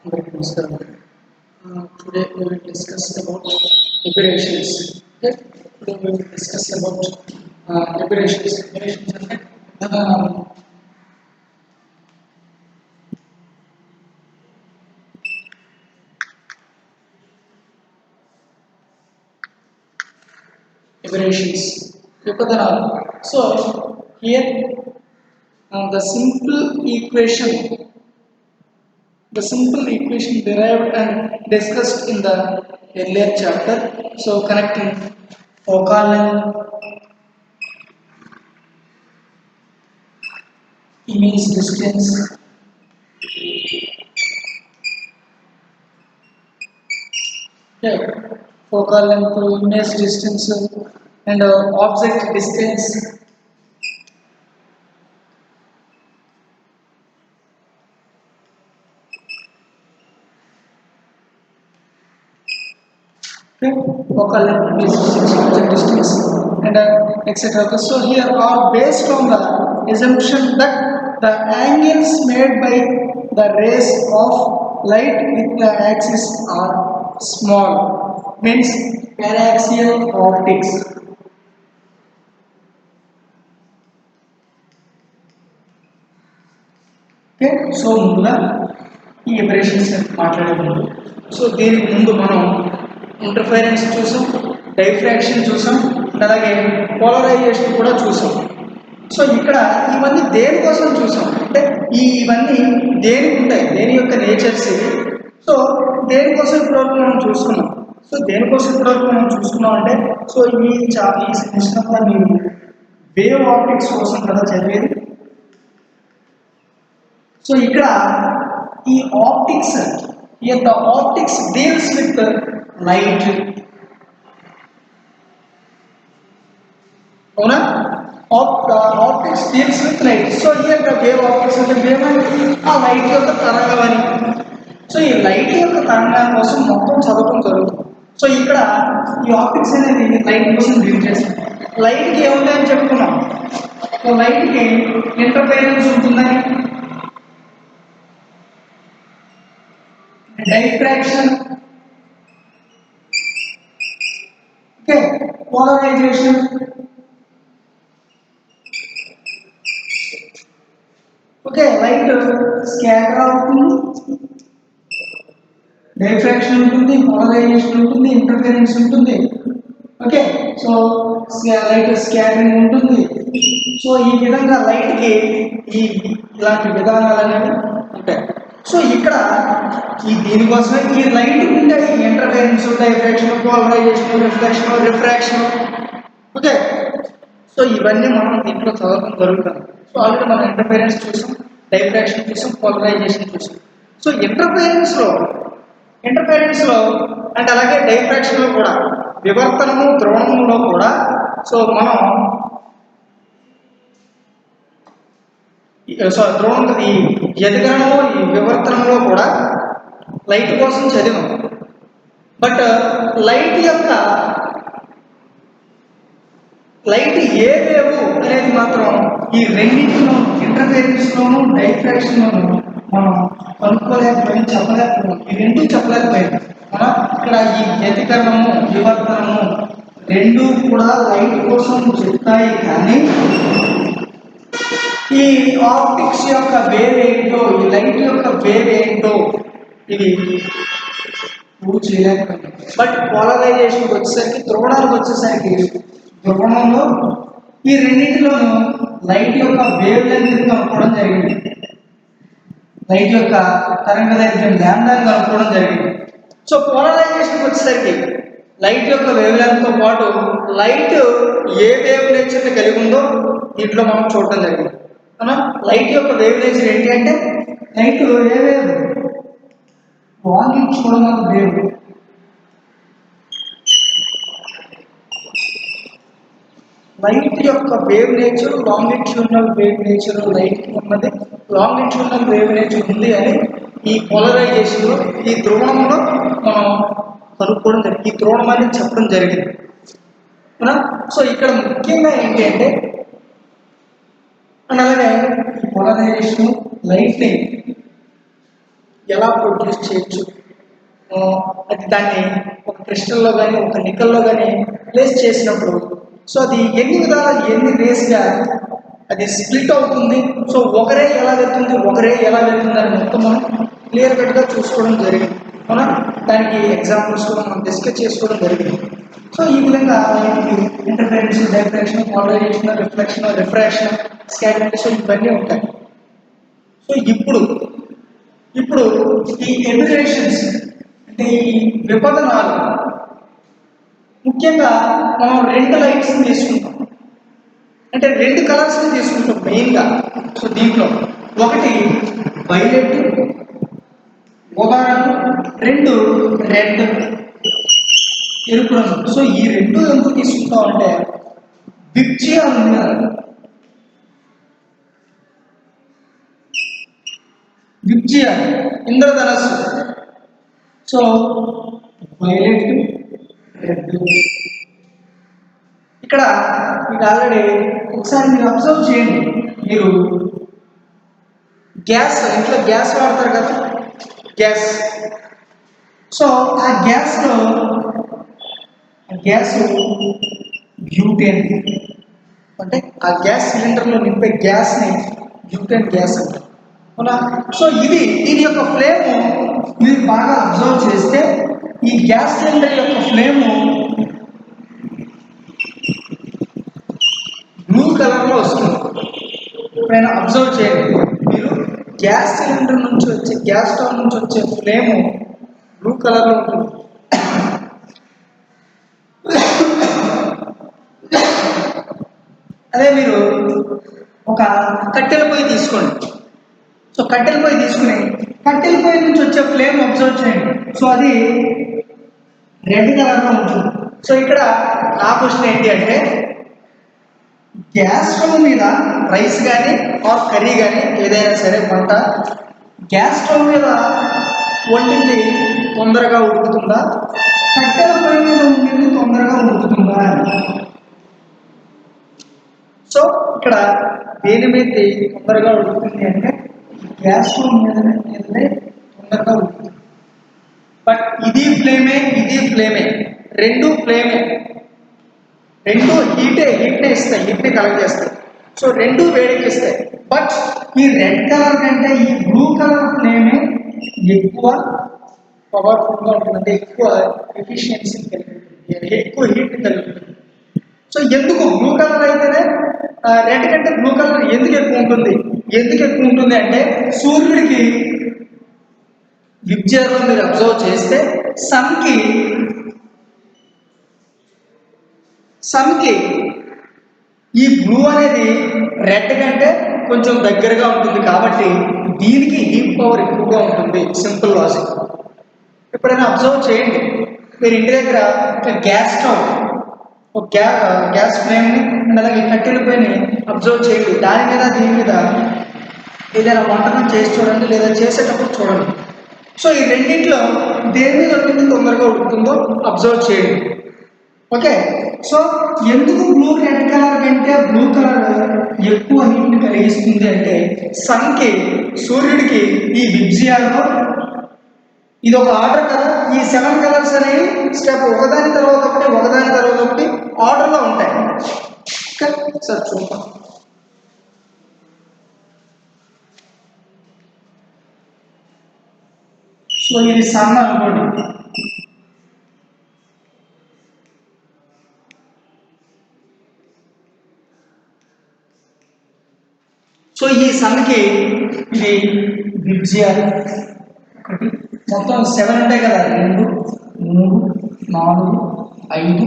Today we will discuss about aberrations. Okay? Today we will discuss about aberrations. Aberrations అంటే విధానాలు. Aberrations. విపదనాలు. So here the simple equation derived and discussed in the earlier chapter. So connecting focal length, image distance, focal length, image distance, and object distance. Okay, focal length, image distance, object distance, and etc. So here are based on the assumption that the angles made by the rays of light with the axis are small, means paraxial optics. Okay, so ముందుగా ఈ aberrations మాట్లాడే ముందు దీనికి ముందు మనం interference చూసాం, diffraction చూసాం, అలాగే పోలరైజేషన్ కూడా చూసాం. సో ఇక్కడ ఇవన్నీ దేనికోసం చూసాం అంటే ఇవన్నీ దేనికి ఉంటాయి, దేని యొక్క నేచర్స్ ఇవి. సో దేనికోసం ఇప్పటివరకు మనం చూసుకున్నాం. సో దేనికోసం ఇప్పటివరకు మనం చూసుకున్నాం అంటే ఈ సెషన్ అంతా మీరు వేవ్ ఆప్టిక్స్ కోసం కదా చదివేది. సో ఇక్కడ ఈ optics the optics deals with the light. అవునా, optics deals with light. So here the wave optics అంటే wave అంటే ఆ లైట్ యొక్క తరంగం అని. సో ఈ లైట్ యొక్క తరంగం కోసం మొత్తం చదవడం జరుగుతుంది. సో ఇక్కడ ఈ ఆప్టిక్స్ అనేది లైట్ కోసం డీల్ చేస్తాం. లైట్కి ఏముంటాయని చెప్పుకున్నాం. సో లైట్కి ఇంటర్ఫరెన్స్ ఉంటుందని, diffraction, okay, polarization, okay, light scatter అవుతుంది, diffraction ఉంటుంది, polarization ఉంటుంది, interference ఉంటుంది. ఓకే, సో లైట్ స్కాటరింగ్ ఉంటుంది. సో ఈ విధంగా లైట్ కి ఇలాంటి విధానాలు అనేవి ఉంటాయి. సో ఇక్కడ దీనికోసమే ఈ లైట్ ఉండే interference, diffraction, polarisation, reflection, refraction. Okay, so ఇవన్నీ మనం దీంట్లో చదవడం జరుగుతుంది. సో ఆల్రెడీ మనం ఇంటర్ఫరెన్స్ చూసాం, డైఫ్రాక్షన్ చూసాం, పోలరైజేషన్ చూసాం. సో ఇంటర్ఫరెన్స్ లో అంటే అలాగే డైఫ్రాక్షన్ లో కూడా, వివర్తనము ద్రోణములో కూడా సో మనం ద్రోణం ఈ వ్యతికరణము ఈ వివర్తనంలో కూడా లైట్ కోసం చదివాం. బట్ లైట్ ఏ వేవ్ అనేది మాత్రం ఈ రెండింటిలో ఇంటర్ఫరెన్స్లోను డైఫ్రాక్షన్లోను మనం కనుక్కోలేకపోయి చెప్పలేకపోయాం. ఈ రెండు చెప్పలేకపోయాం. ఇక్కడ ఈ వ్యతికరణము వివర్తనము రెండు కూడా లైట్ కోసం చెప్తాయి, కానీ ఈ ఆప్టిక్స్ యొక్క వేవ్ ఏంటో, ఈ లైట్ యొక్క వేవ్ ఏంటో ఇవి ప్రూవ్ చేయలేకపోయింది. బట్ పోలరైజేషన్కి వచ్చేసరికి, ద్రోణాలకు వచ్చేసరికి, ద్రోణంలో ఈ రెండింటిలోనూ లైట్ యొక్క వేవ్ లెంత్ కనుక్కోవడం జరిగింది. లైట్ యొక్క తరంగ దైర్ఘ్యం ల్యాండాని కనుక్కోవడం జరిగింది. సో పోలరైజేషన్కి వచ్చేసరికి లైట్ యొక్క వేవ్ లెంత్తో పాటు లైట్ ఏ వేవ్ నేచర్ని కలిగి ఉందో దీంట్లో మనం చూడటం జరిగింది. లైట్ యొక్క వేవ్ నేచర్ ఏంటి అంటే light a wave longitudinal wave. Light యొక్క wave nature longitudinal wave nature లైట్కి ఉన్నది. లాంగిట్యూడనల్ వేవ్ నేచర్ ఉంది అని ఈ పోలరైజేషన్లో ఈ ద్రోణంలో మనం కనుక్కోవడం జరిగింది. ఈ ద్రోణం అనేది చెప్పడం జరిగింది. సో ఇక్కడ ముఖ్యంగా ఏంటి అంటే అలాగే పోలరైజేషన్ లైట్ ఎలా ప్రొడ్యూస్ చేయొచ్చు, అది దాన్ని ఒక క్రిస్టల్లో కానీ ఒక నికల్లో కానీ ప్లేస్ చేసినప్పుడు సో అది ఎన్ని విధాలు ఎన్ని రేస్గా అది స్ప్లిట్ అవుతుంది, సో ఒకరే ఎలా వెళ్తుంది ఒకరే ఎలా వెళ్తుంది అని మొత్తం మనం క్లియర్ కట్గా చూసుకోవడం జరిగింది. మనం దానికి ఎగ్జాంపుల్స్ కూడా మనం డిస్కస్ చేసుకోవడం జరిగింది. సో ఈ విధంగా interference, diffraction, polarisation, reflection, refraction, scattering ఇవన్నీ ఉంటాయి. సో ఇప్పుడు ఈ ఎమిరేషన్స్ అంటే ఈ విపదనాలు ముఖ్యంగా మనం 2 లైట్స్ని తీసుకుంటాం, అంటే 2 కలర్స్ని తీసుకుంటాం మెయిన్గా. సో దీంట్లో ఒకటి వైలెట్ ఉదాహరణ, 2 రెడ్ ఎరుపు రంగు. సో ఈ 2 ఎందుకు తీసుకుంటాం అంటే విప్జియా ఉంది కదా, విప్జియా ఇంద్రధనస్సు. సో వైలెట్ రెడ్ ఇక్కడ మీకు ఆల్రెడీ ఒకసారి మీరు అబ్జర్వ్ చేయండి. మీరు గ్యాస్ ఇంట్లో గ్యాస్ వాడతారు కదా, గ్యాస్. సో ఆ గ్యాస్లో గ్యాస్ బ్యూటేన్ అంటే ఆ గ్యాస్ సిలిండర్లో నింపే గ్యాస్ని బ్యూటేన్ గ్యాస్ అంటారు. అవునా? సో దీని యొక్క ఫ్లేము మీరు బాగా అబ్జర్వ్ చేస్తే ఈ గ్యాస్ సిలిండర్ యొక్క ఫ్లేము బ్లూ కలర్లో వస్తుంది. ఎప్పుడైనా అబ్జర్వ్ చేయండి మీరు, గ్యాస్ సిలిండర్ నుంచి వచ్చే గ్యాస్ స్టవ్ నుంచి వచ్చే ఫ్లేము బ్లూ కలర్లో ఉంటుంది. అదే మీరు ఒక కట్టెల పొయ్యి తీసుకోండి. సో కట్టెల పొయ్యి తీసుకుని కట్టెల పొయ్యి నుంచి వచ్చే ఫ్లేమ్ అబ్జర్వ్ చేయండి. సో అది రెడ్ కలర్లో ఉంటుంది. సో ఇక్కడ నా క్వశ్చన్ ఏంటి అంటే గ్యాస్ స్టవ్ మీద రైస్ కానీ ఆర్ కర్రీ కానీ ఏదైనా సరే వంట గ్యాస్ స్టవ్ మీద వండింది తొందరగా ఉడుకుతుందా, కట్టెల పొయ్యి మీద వండింది తొందరగా ఉడుకుతుందా అని. సో ఇక్కడ దేని మీద తొందరగా ఉడుకుతుంది అంటే గ్యాస్ స్టవ్ మీదనే తొందరగా ఉడుకుతుంది. బట్ ఇది ఫ్లేమే 2 ఫ్లేమే, 2 హీట్నే ఇస్తాయి, హీట్ని కలెక్ట్ చేస్తాయి. సో 2 వేడికిస్తాయి. బట్ ఈ రెడ్ కలర్ కంటే ఈ బ్లూ కలర్ ఫ్లేమే ఎక్కువ పవర్ఫుల్గా ఉంటుంది, అంటే ఎక్కువ ఎఫిషియన్సీ కలిగి ఉంటుంది, ఎక్కువ హీట్ కలిగి ఉంటుంది. సో ఎందుకు బ్లూ కలర్ అయితేనే రెడ్ కంటే బ్లూ కలర్ ఎందుకు ఎక్కువ ఉంటుంది అంటే సూర్యుడికి విబ్జియాలో మీరు అబ్జర్వ్ చేస్తే సన్కి ఈ బ్లూ అనేది రెడ్ కంటే కొంచెం దగ్గరగా ఉంటుంది కాబట్టి దీనికి హీట్ పవర్ ఎక్కువగా ఉంటుంది. Simple logic. ఎప్పుడైనా అబ్జర్వ్ చేయండి మీరు ఇంటి దగ్గర గ్యాస్ స్టవ్ ఒక గ్యాస్ ఫ్లేమ్ని అండ్ అలాగే కట్టెల పొయ్యిని అబ్జర్వ్ చేయండి. దాని మీద దీని మీద ఏదైనా వంటకం చేసి చూడండి, లేదా చేసేటప్పుడు చూడండి. సో ఈ రెండింటిలో దేని మీద ఉంటుంది తొందరగా ఉడుకుతుందో అబ్జర్వ్ చేయండి. ఓకే. సో ఎందుకు బ్లూ రెడ్ కలర్ కంటే బ్లూ కలర్ ఎక్కువ హీట్ని కలిగిస్తుంది అంటే సూర్యుడికి ఈ విబ్జియాలో ఇది ఒక ఆర్డర్ కదా, ఈ 7 కలర్స్ అనేవి స్టెప్ ఒకదాని తర్వాత ఒకటి ఆర్డర్లో ఉంటాయి. ఓకే సార్ చూద్దాం. సో ఇది సన్ అనుకోండి. సో ఈ సన్కి ఇది విబ్జియా ఒకటి, మొత్తం 7 ఉంటాయి కదా, 2 3 4 5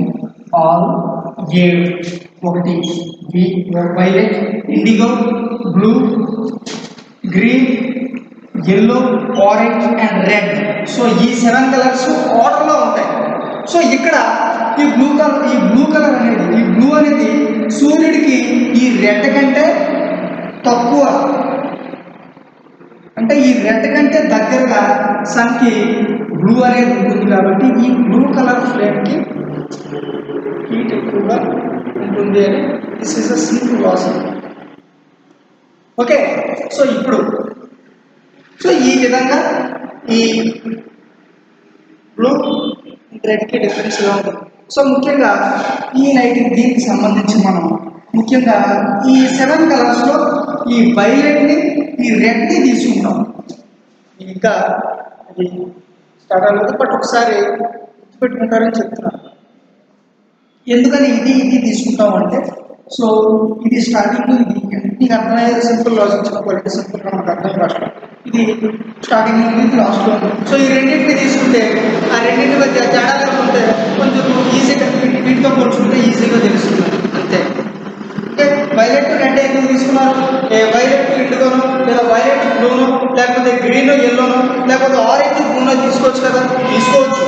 6 7 ఒకటి violet, IndiGo, blue, green, yellow, orange and red. So ఈ 7 కలర్స్ ఆర్డర్లో ఉంటాయి. సో ఇక్కడ ఈ బ్లూ అనేది సూర్యుడికి ఈ రెడ్ కంటే తక్కువ, అంటే ఈ రెడ్ కంటే దగ్గరగా సన్కి బ్లూ అనేది ఉంటుంది కాబట్టి ఈ బ్లూ కలర్ ఫ్లేమ్కి హీట్ ఎక్కువగా ఉంటుంది అని this is a simple logic. Okay. So ఈ విధంగా ఈ బ్లూ రెడ్కి డిఫరెన్స్గా ఉంటుంది. సో ముఖ్యంగా ఈ లైటింగ్ దీనికి సంబంధించి మనం ముఖ్యంగా ఈ 7 కలర్స్లో ఈ వైలెట్ని ఈ రెడ్ని తీసుకుంటాం. ఇంకా అది స్టార్ట్ అవ్వలేదు, బట్ ఒకసారి గుర్తుపెట్టుకుంటారని చెప్తున్నాను. ఎందుకని ఇది తీసుకుంటాం అంటే, సో ఇది స్టార్టింగ్, ఇది నీకు అర్థమయ్యే సింపుల్ లాజిక్ చెప్పాలంటే సింపుల్గా మనకు అర్థం కష్టం. ఇది స్టార్టింగ్ ఉంది, ఇది లాస్ట్లో ఉంది. సో ఈ రెండింటిని తీసుకుంటే ఆ రెండింటి మధ్య తేడా లేకుంటే కొంచెం ఈజీగా వీటితో పోల్చుకుంటే ఈజీగా తెలుస్తుంది అంతే. ఓకే, వైలెట్ రెడ్ ఎందుకు తీసుకున్నారు? వైలెట్ ఇండిగోనో లేదా వైలెట్ బ్లూనో లేకపోతే గ్రీన్ ఎల్లోనో లేకపోతే ఆరెంజ్ బ్లూనో తీసుకోవచ్చు కదా, తీసుకోవచ్చు.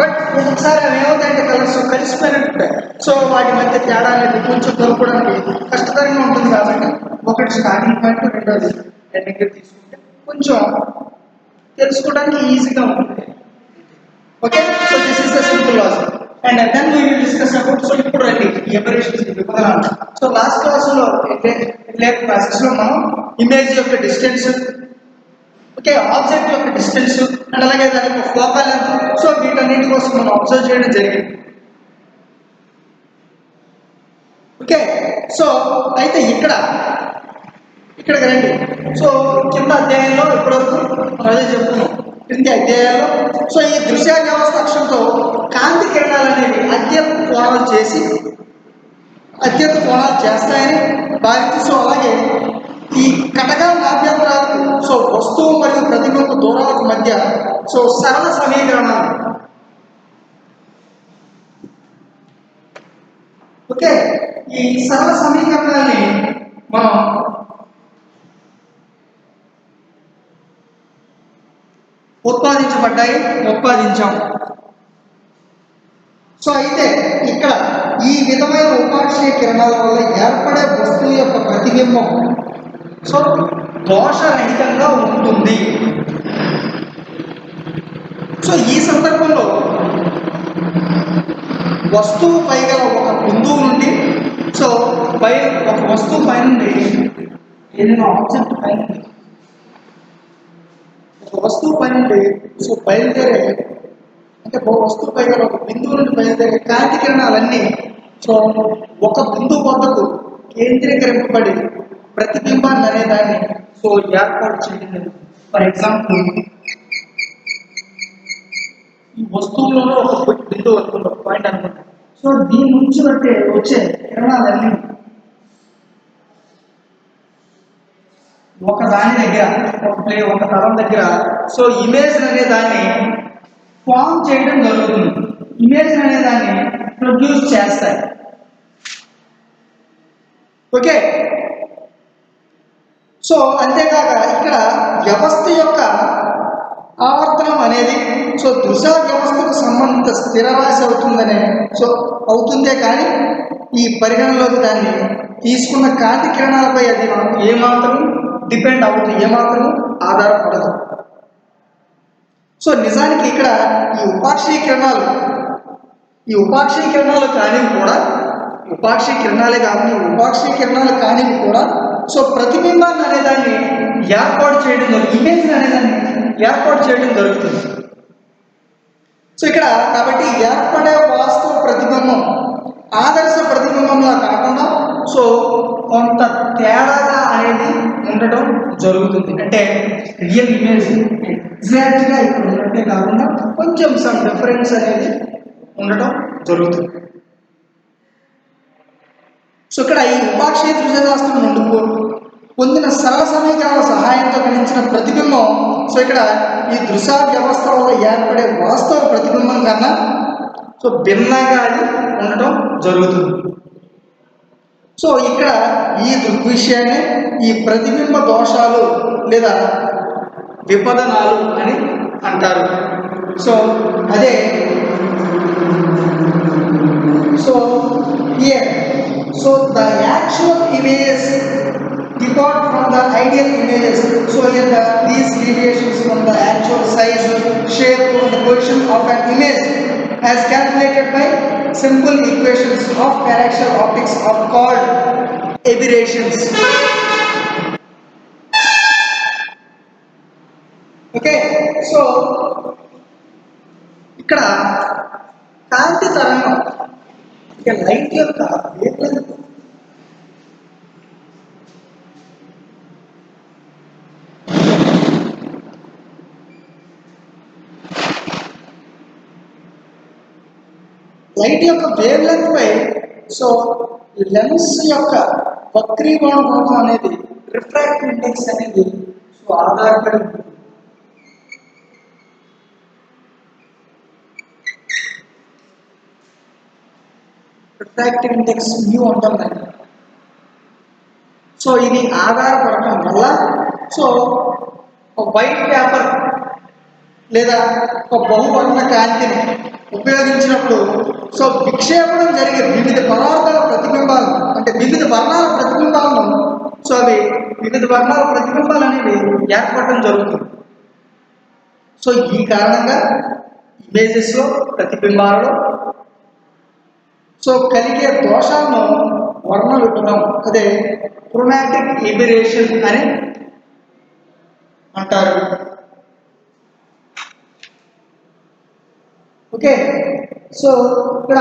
బట్ ఒక్కొక్కసారి అవి ఏమవుతాయంటే కలర్స్ కలిసిపోయినట్టు ఉంటాయి. సో వాటి మధ్య తేడా అనేది కొంచెం కలుపుకోవడానికి కష్టతరంగా ఉంటుంది. కాబట్టి ఒకటి స్టార్టింగ్ పాయింట్, రెండోది ఎండింగ్ తీసుకుంటే కొంచెం తెలుసుకోవడానికి ఈజీగా ఉంటుంది. Okay, so this is the simple logic. And then we will discuss about, so ఇప్పుడు రండి ఎబరేషన్స్ విభజనాలు. సో లాస్ట్ క్లాస్లో క్లాసెస్లో మనం ఇమేజ్ యొక్క డిస్టెన్స్, ఓకే, ఆబ్జెక్ట్ యొక్క డిస్టెన్స్ అండ్ అలాగే దాని యొక్క ఫోకల్ లెంత్, సో వీటన్నిటి కోసం మనం అబ్జర్వ్ చేయడం జరిగింది. ఓకే, సో అయితే ఇక్కడికి రండి. సో కింద అధ్యాయంలో ఇప్పటివరకు అదే చెప్తున్నాం. క్రింది అధ్యాయాల్లో సో ఈ దృశ్య వ్యవస్థ అక్షంతో కాంతి కిరణాలు అనేవి అత్యంత కోణాలు చేస్తాయని భావించి, సో అలాగే ఈ కటకాల నాభ్యంతరాలకు, సో వస్తువు మరియు ప్రతిబింబ దూరాలకు మధ్య సో సరళ సమీకరణాలు, ఓకే, ఈ సరళ సమీకరణాన్ని మనం ఉత్పాదించాం. సో అయితే ఇక్కడ ఈ విధమైన ఉపాక్షీయ కిరణాల వల్ల ఏర్పడే వస్తువు యొక్క ప్రతిబింబం సో దోషరహితంగా ఉంటుంది. సో ఈ సందర్భంలో వస్తువు పైగల ఒక బిందువు నుండి, సో ఒక వస్తువు పై నుండి ఏదైనా ఆబ్జెక్ట్ పై నుండి ఒక వస్తువు పై నుండి సో బయలుదేరే, అంటే వస్తువు పైగల ఒక బిందువు నుండి బయలుదేరే కాంతి కిరణాలన్నీ సో ఒక బిందువు వద్దకు కేంద్రీకరింపబడి ప్రతిబింబాన్ని అనేదాన్ని సో ఏర్పాటు చేయడం. ఫర్ ఎగ్జాంపుల్ ఈ వస్తువులోనే ఒక బిందువు అనుకుంటాం, పాయింట్ అనుకుంటాం. సో దీని నుంచి వచ్చే కిరణాలన్నీ ఒక దాని దగ్గర ఒక తలం దగ్గర సో ఇమేజ్ అనే దాన్ని ఫామ్ చేయడం జరుగుతుంది. ఇమేజ్ అనే దాన్ని ప్రొడ్యూస్ చేస్తాయి. ఓకే, సో అంతేకాక ఇక్కడ వ్యవస్థ యొక్క ఆవర్తనం అనేది సో దృశ్య వ్యవస్థకు సంబంధిత స్థిరరాశి అవుతుందే కానీ ఈ పరిగణలోకి దాన్ని తీసుకున్న కాంతి కిరణాలపై అది మనం ఏమాత్రం డిపెండ్ అవుతుంది, ఏమాత్రం ఆధారపడదు. సో నిజానికి ఇక్కడ ఈ ఉపాక్షీయ కిరణాలు కానివి కూడా ఉపాక్షీయ కిరణాలు కానివి కూడా సో ప్రతిబింబాన్ని అనేదాన్ని ఏర్పాటు చేయడం జరుగుతుంది, ఇమేజ్ అనేదాన్ని ఏర్పాటు చేయడం జరుగుతుంది. సో ఇక్కడ కాబట్టి ఏర్పడే వాస్తవ ప్రతిబింబం ఆదర్శ ప్రతిబింబంలా కాకుండా సో కొంత తేడాగా అనేది ఉండటం జరుగుతుంది. అంటే రియల్ ఇమేజ్ ఎగ్జాక్ట్గా ఇక్కడ ఉన్నట్టే కాకుండా కొంచెం సమ్ డిఫరెన్స్ అనేది ఉండటం జరుగుతుంది. సో ఇక్కడ ఈ ఉపాక్షీయ దృశ్యశాస్త్రం నుండి పొందిన సరళ సమీకరణాల సహాయంతో గణించిన ప్రతిబింబం సో ఇక్కడ ఈ దృశ్య వ్యవస్థ వల్ల ఏర్పడే వాస్తవ ప్రతిబింబం కన్నా సో భిన్నంగా అది ఉండటం జరుగుతుంది. సో ఇక్కడ ఈ దృగ్విషయాన్ని ఈ ప్రతిబింబ దోషాలు లేదా విపదనాలు అని అంటారు. సో అదే so the actual image depart from the ideal images. So here these deviations from the actual size, shape and the position of an image as calculated by simple equations of parallax optics are called aberrations. Okay so ఇక్కడ కాంతి తరంగం light యొక్క wave length light యొక్క wave length పై so lens యొక్క వక్రీకోణ కోణం అనేది refractive index అనేది so ఆధారపడి ఉంటుంది. రిఫ్రాక్టివ్ ఇండెక్స్ మ్యూ అంటాం దాన్ని. సో ఇది ఆధారపడటం వల్ల సో ఒక వైట్ పేపర్ లేదా ఒక బహువర్ణ కాంతిని ఉపయోగించినప్పుడు సో విక్షేపణం జరిగే వివిధ పదార్థాల ప్రతిబింబాలు అంటే వివిధ వర్ణాల ప్రతిబింబాలను సో అవి వివిధ వర్ణాల ప్రతిబింబాలు అనేవి ఏర్పడటం జరుగుతుంది. సో ఈ కారణంగా ఇమేజెస్లో ప్రతిబింబాలలో సో కలిగే దోషాలను వర్ణ విభజనం అదే క్రోమాటిక్ ఎబిరేషన్ అని అంటారు. ఓకే సో ఇక్కడ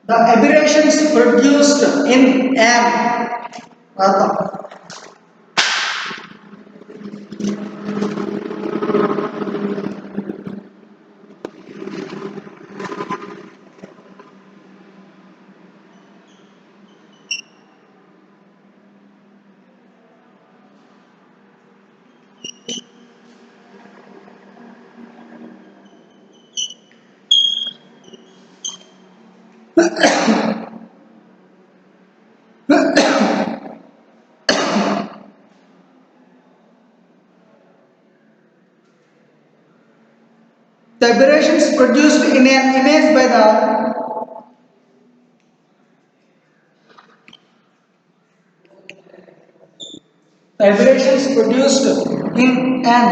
the aberrations produced in an the aberrations produced in an image by the aberrations produced in an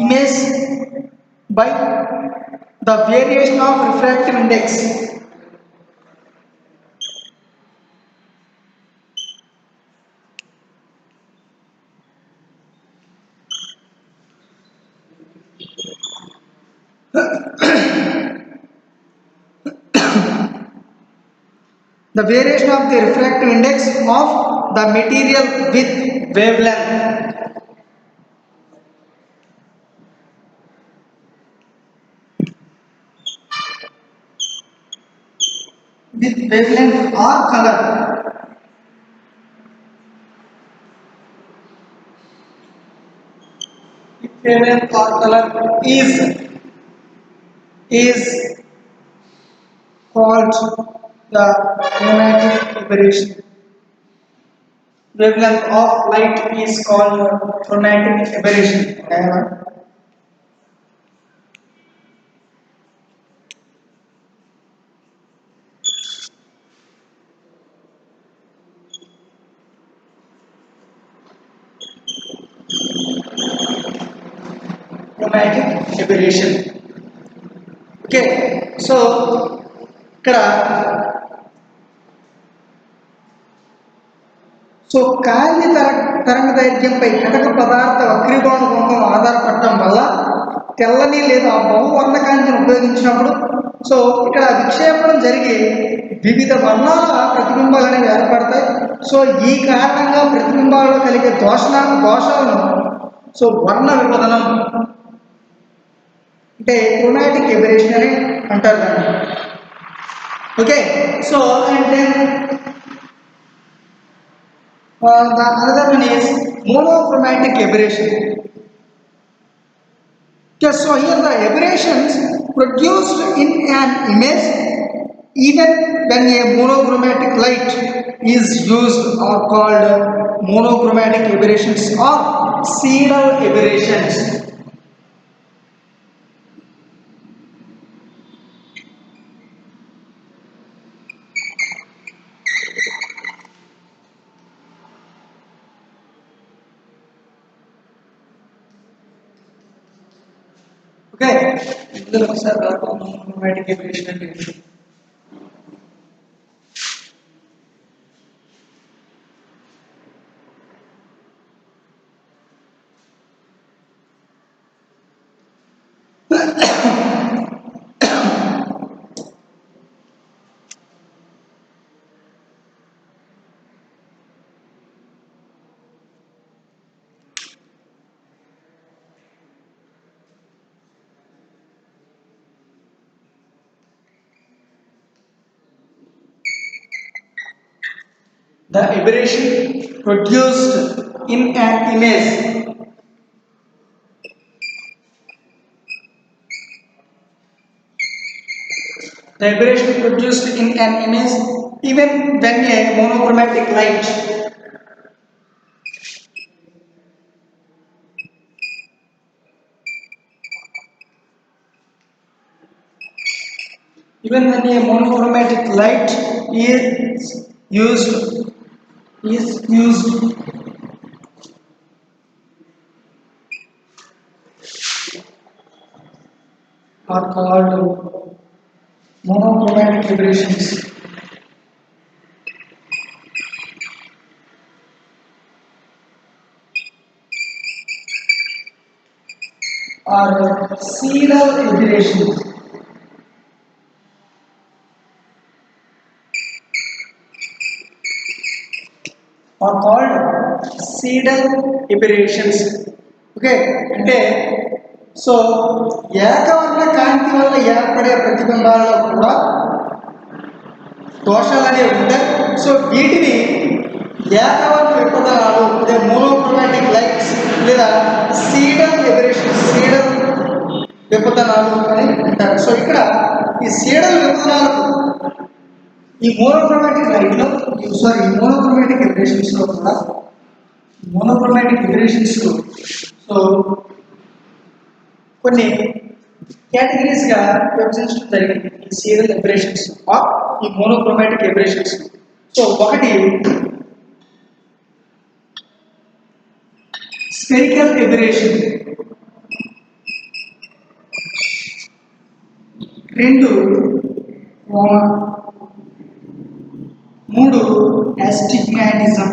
image by the variation of refractive index the variation of the refractive index of the material with wavelength or color. Wavelength or color is called the chromatic aberration. Wavelength of light is called chromatic aberration. Chromatic aberration. Okay, so ఇక్కడ so కాంతి తరంగ దైర్ఘ్యంపై ఘటక పదార్థ వక్రీకోణ కోణం ఆధారపడటం వల్ల తెల్లని లేదా బహువర్ణ కాంతిని ఉపయోగించినప్పుడు సో ఇక్కడ విక్షేపణం జరిగి వివిధ వర్ణాల ప్రతిబింబాలు అనేవి ఏర్పడతాయి. సో ఈ కారణంగా ప్రతిబింబాలలో కలిగే దోషాలను సో వర్ణ విభజనం అంటే క్రోమాటిక్ ఎబరేషన్ అని అంటారు దాన్ని. Okay so and then the another one is monochromatic aberration. Okay, so here the aberrations produced in an image even when a monochromatic light is used are called monochromatic aberrations or signal aberrations. Okay ఇందులో ఒకసారి monochromatic aberration అంటే The aberration produced in an image. The aberration produced in an image even when a monochromatic light even when a monochromatic light is used are called monochromatic aberrations. Are serial aberrations. Are called serial aberrations. Okay, అంటే so ఏకవర్ణ కాంతి వల్ల ఏర్పడే ప్రతిబింబాలలో కూడా దోషాలు అనేవి ఉంటాయి. So వీటిని ఏకవర్ణ విపదనాలు లేదా monochromatic lights లేదా సీడల్ ఎబరేషన్ సీడల్ విపదనాలు అని అంటారు. సో ఇక్కడ ఈ సీడల్ విపదనాలకు ఈ మోనోక్రోమాటిక్ లైట్లో ఈ మోనోక్రోమాటిక్ ఎబరేషన్స్లో కూడా మోనోక్రోమాటిక్ ఎబరేషన్స్లో సో కొన్ని కేటగిరీస్గా విభజించడం జరిగింది ఈ సీరియల్ ఎబరేషన్స్ ఆర్ ఈ మోనోక్రోమాటిక్ ఎబరేషన్స్. సో ఒకటి స్పెరికల్ ఎబరేషన్, రెండు మూడు అస్టిగ్మాటిజం,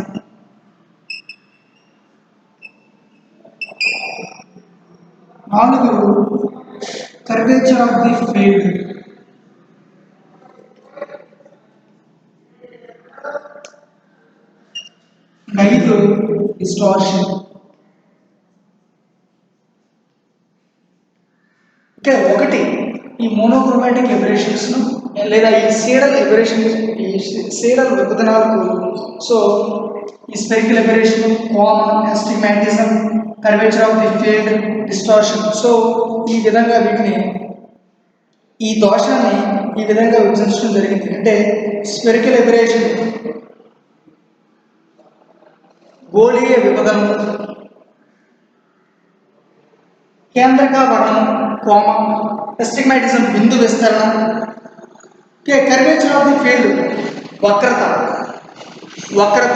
నాలుగు కర్వేచర్ ఆఫ్ ది ఫీల్డ్, ఐదు డిస్టార్షన్. ఓకే, ఒకటి ఈ మోనోక్రోమాటిక్ ఎబరేషన్స్ను లేదా ఈ సీడల్ ఎబరేషన్స్ ఈ సీడల్ విభజనాలకు సో ఈ spherical aberration, common astigmatism, curvature of the field, distortion. So ఈ విధంగా వీటిని ఈ దోషాన్ని ఈ విధంగా విభజించడం జరిగింది. అంటే స్పెరికల్ ఎబరేషన్ గోళీయ విభజనం, కేంద్రక వర్ణం కోమం, అస్టిగ్మాటిజం బిందు విస్తరణ, కర్వేచర్ ఆఫ్ ది ఫీల్డ్ వక్రత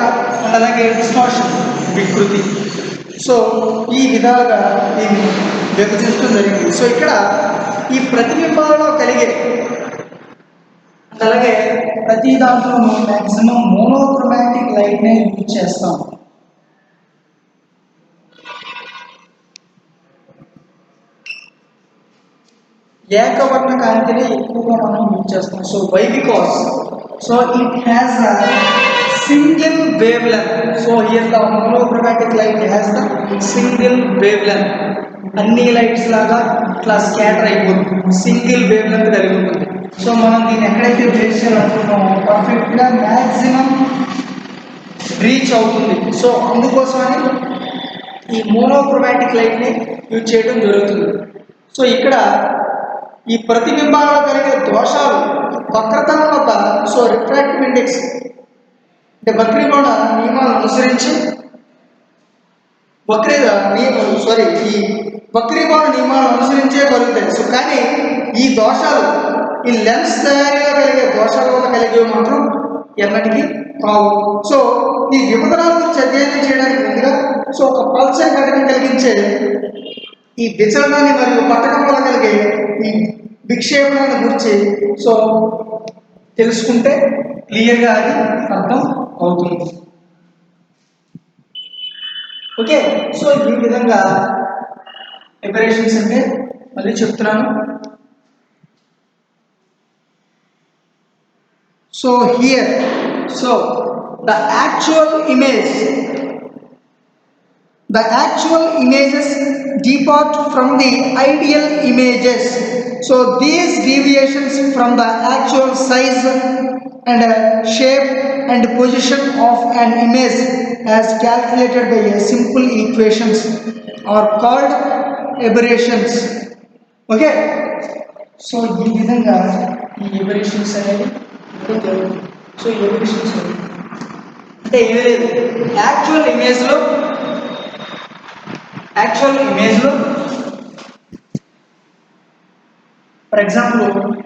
అలాగే డిస్టార్షన్ వికృతి. సో ఈ విధాలుగా దీన్ని విభజించడం జరిగింది. సో ఇక్కడ ఈ ప్రతిబింబాలలో కలిగే అలాగే ప్రతి దాంట్లోనూ మ్యాక్సిమం మోనోక్రోమాటిక్ లైట్నే యూజ్ చేస్తాం. ఏకవర్ణ కాంతిని ఎక్కువగా మనం యూజ్ చేస్తాం. So why because so it has a single wavelength. So here the monochromatic light has the single wavelength. అన్ని లైట్స్ లాగా ఇట్లా స్కాటర్ అయిపోతుంది, సింగిల్ వేవ్ లెంత్ కలిగి ఉంటుంది. సో మనం దీన్ని ఎక్కడైతే బేస్ చేయాలనుకుంటున్నామో పర్ఫెక్ట్గా మ్యాక్సిమం రీచ్ అవుతుంది. సో అందుకోసమని ఈ మోనోక్రోమాటిక్ లైట్ని యూజ్ చేయడం జరుగుతుంది. సో ఇక్కడ ఈ ప్రతిబింబాలలో కలిగే దోషాలు వక్రతనం వద్ద సో రిఫ్రాక్టివ్ ఇండెక్స్ అంటే వక్రీకోణ నియమాలను అనుసరించి ఈ వక్రీకోణ నియమాలను అనుసరించే కలుగుతాయి. సో కానీ ఈ దోషాలు ఈ లెన్స్ తయారీలో కలిగే దోషాల వల్ల కలిగేవి మాత్రం ఎన్నటికీ కావు. సో ఈ విభజనాల గురించి అధ్యయనం చేయడానికి ముందుగా సో ఒక పల్సర్ ఘటన కలిగించే ఈ విచలనాన్ని మరియు పట్టకం వల్ల కలిగే ఈ విక్షేపణాన్ని గురించి సో తెలుసుకుంటే క్లియర్గా అది అర్థం అవుతుంది. ఓకే, సో ఈ విధంగా ఎబరేషన్స్ అంటే మళ్ళీ చెప్తున్నాను. So here so the actual images depart from the ideal images. So these deviations from the actual size and shape and position of an image as calculated by a simple equations are called aberrations. Okay, so ఈ విధంగా ఈ aberrations అనేది జరుగుతుంది. So ఈ aberrations అంటే ఏమీ లేదు, actual ఇమేజ్లో ఫర్ ఎగ్జాంపుల్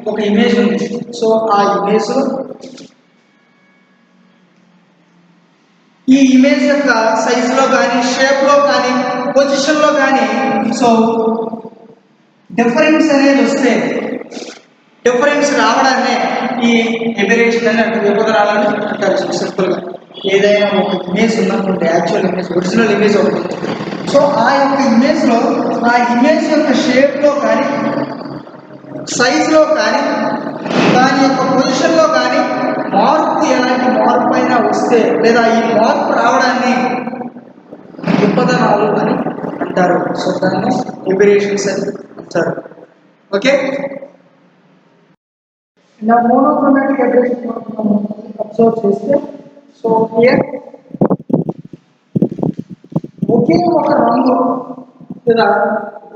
ఒక ఇమేజ్ ఉంది. సో ఆ ఇమేజ్లో ఈ ఇమేజ్ యొక్క సైజులో కానీ షేప్లో కానీ పొజిషన్లో కానీ సో డిఫరెన్స్ అనేది వస్తే డిఫరెన్స్ రావడాన్ని ఈ ఎబరేషన్ అని అంటే విభజనాలని అంటారు. సింపుల్గా ఏదైనా ఒక ఇమేజ్ ఉన్నటువంటి యాక్చువల్ ఇమేజ్ ఒరిజినల్ ఇమేజ్ ఒకటి, సో ఆ యొక్క ఇమేజ్లో ఆ ఇమేజ్ యొక్క షేప్లో కానీ సైజులో కానీ దాని యొక్క పొజిషన్లో కానీ మార్పు ఎలాంటి మార్పు అయినా వస్తే లేదా ఈ మార్పు రావడాన్ని విభజనాలు అని అంటారు. సో దాన్ని ఎబరేషన్స్ అని అంటారు. ఓకే, నా మోనోక్రోమాటిక్ ఎబరేషన్ అబ్జర్వ్ చేస్తే సో హియర్ ఒకే ఒక రంగు లేదా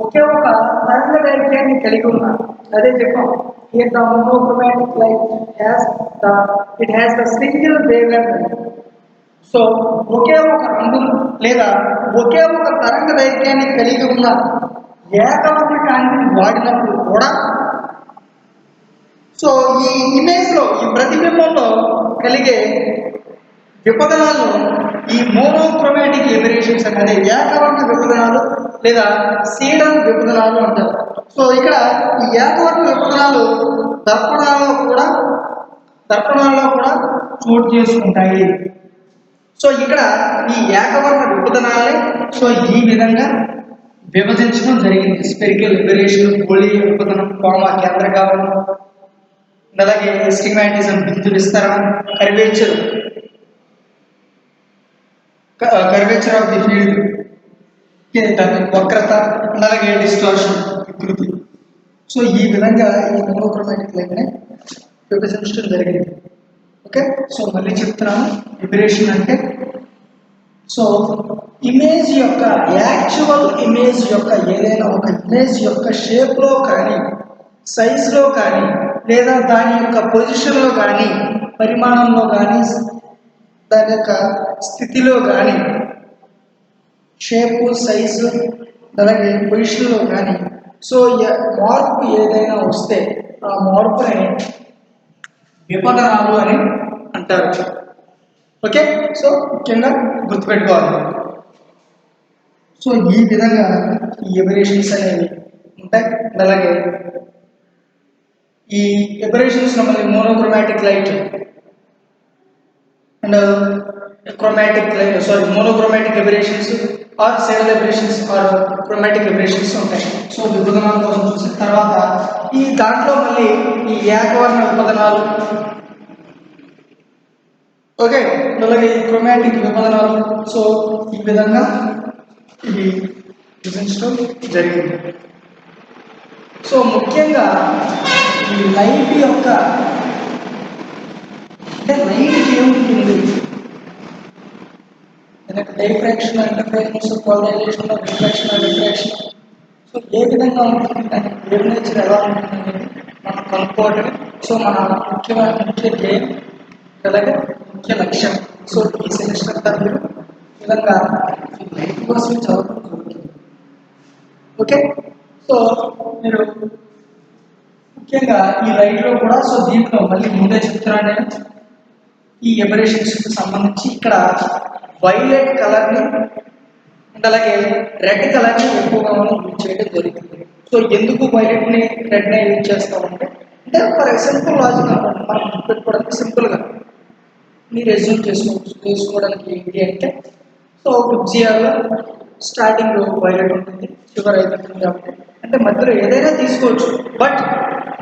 ఒకే ఒక తరంగదైర్ఘ్యాన్ని కలిగి ఉన్న, అదే చెప్పాం here the monochromatic light has the single wavelength. So ఒకే ఒక రంగును లేదా ఒకే ఒక తరంగదైర్ఘ్యాన్ని కలిగి ఉన్న ఏకవర్ణ కాంతిని వాడినప్పుడు కూడా సో ఈ ఇమేజ్లో ఈ ప్రతిబింబంలో కలిగే విపదనాలు ఈ మోనోక్రోమాటిక్ ఎబరేషన్స్ అనేది ఏకవర్ణ విపదనాలు లేదా సీడన్ విపదనాలు అంటారు. సో ఇక్కడ ఈ ఏకవర్ణ విపదనాలు దర్పణాల్లో కూడా చోటు చేసుకుంటాయి. సో ఇక్కడ ఈ ఏకవర్ణ విపదనాలే సో ఈ విధంగా విభజించడం జరిగింది. స్పెరికల్ ఎబరేషన్, గోళీయ విపదనం, కోమా కేంద్రగామం, అలాగే స్టిగ్మాటిజం, బిందు విస్తరణ, కర్వేచర్ ఆఫ్ ది ఫీల్డ్, వక్రత, అలాగే డిస్టార్షన్, వికృతి. సో ఈ విధంగా ఈ మోనోక్రోమాటిక్ లైట్ని విభజించడం జరిగింది. ఓకే, సో మళ్ళీ చెప్తున్నాను, ఎబరేషన్ అంటే సో ఇమేజ్ యొక్క యాక్చువల్ ఇమేజ్ యొక్క ఏదైనా ఒక ఇమేజ్ యొక్క షేప్లో కానీ సైజులో కానీ లేదా దాని యొక్క పొజిషన్లో కానీ పరిమాణంలో కానీ దాని యొక్క స్థితిలో కానీ షేపు సైజు అలాగే పొజిషన్లో కానీ సో మార్పు ఏదైనా వస్తే ఆ మార్పుని విపదనాలు అని అంటారు. ఓకే, సో ముఖ్యంగా గుర్తుపెట్టుకోవాలి. సో ఈ విధంగా ఈ ఎబరేషన్స్ అనేవి ఉంటాయి. అలాగే ఈ ఎబరేషన్స్ మళ్ళీ monochromatic light and monochromatic aberrations are Seidel aberrations are chromatic aberrations ఉంటాయి. సో విభజనాల కోసం చూసిన తర్వాత ఈ దాంట్లో మళ్ళీ ఈ ఏకవర్ణ విభజనాలు, ఓకే, అలాగే క్రోమాటిక్ విభజనాలు. సో ఈ విధంగా ఇది విభజించడం జరిగింది. సో ముఖ్యంగా ఈ లైట్ యొక్క అంటే లైట్కి ఏముంటుంది, diffraction, interference, polarization, reflection, refraction. So ఏ విధంగా ఉంటుంది, దాని వేవ్ నేచర్ ఎలా ఉంటుంది అనేది మనం కనుక్కోవటం. సో మన ముఖ్య ధ్యేయం అలాగే ముఖ్య లక్ష్యం. సో ఈ సెమిస్టర్ తరఫున ఈ విధంగా లైట్ కోసం చదవడం జరుగుతుంది. ఓకే, సో మీరు ముఖ్యంగా ఈ లైట్లో కూడా సో దీంట్లో మళ్ళీ ముందే చెప్తున్నాను నేను ఈ ఎబరేషన్స్కి సంబంధించి ఇక్కడ వైలెట్ కలర్ని అండ్ అలాగే రెడ్ కలర్ని ఎక్కువగా మనం యూజ్ చేయడం జరుగుతుంది. సో ఎందుకు వైలెట్ని రెడ్ని యూజ్ చేస్తామంటే అంటే ఫర్ సింపుల్ లాజిక్ అనమాట, మనం గుర్తుపెట్టుకోవడానికి సింపుల్గా మీరు రెజ్యూమ్ చేసుకోవడానికి ఏంటి అంటే సో జిఆర్లో స్టార్టింగ్ వైలెట్ ఉంటుంది, షుగర్ అయిపోతుంది కాబట్టి అంటే మధ్యలో ఏదైనా తీసుకోవచ్చు. బట్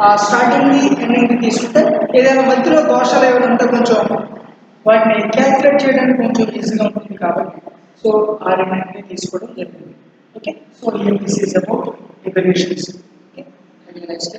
ఆ స్టార్టింగ్ని ఎండింగ్ని తీసుకుంటే ఏదైనా మధ్యలో దోషాలు ఏమైనా ఉంటే కొంచెం వాటిని క్యాల్కులేట్ చేయడానికి కొంచెం ఈజీగా ఉంటుంది కాబట్టి సో ఆ రెండింటిని తీసుకోవడం జరిగింది. Okay, so this is about aberrations. Okay, next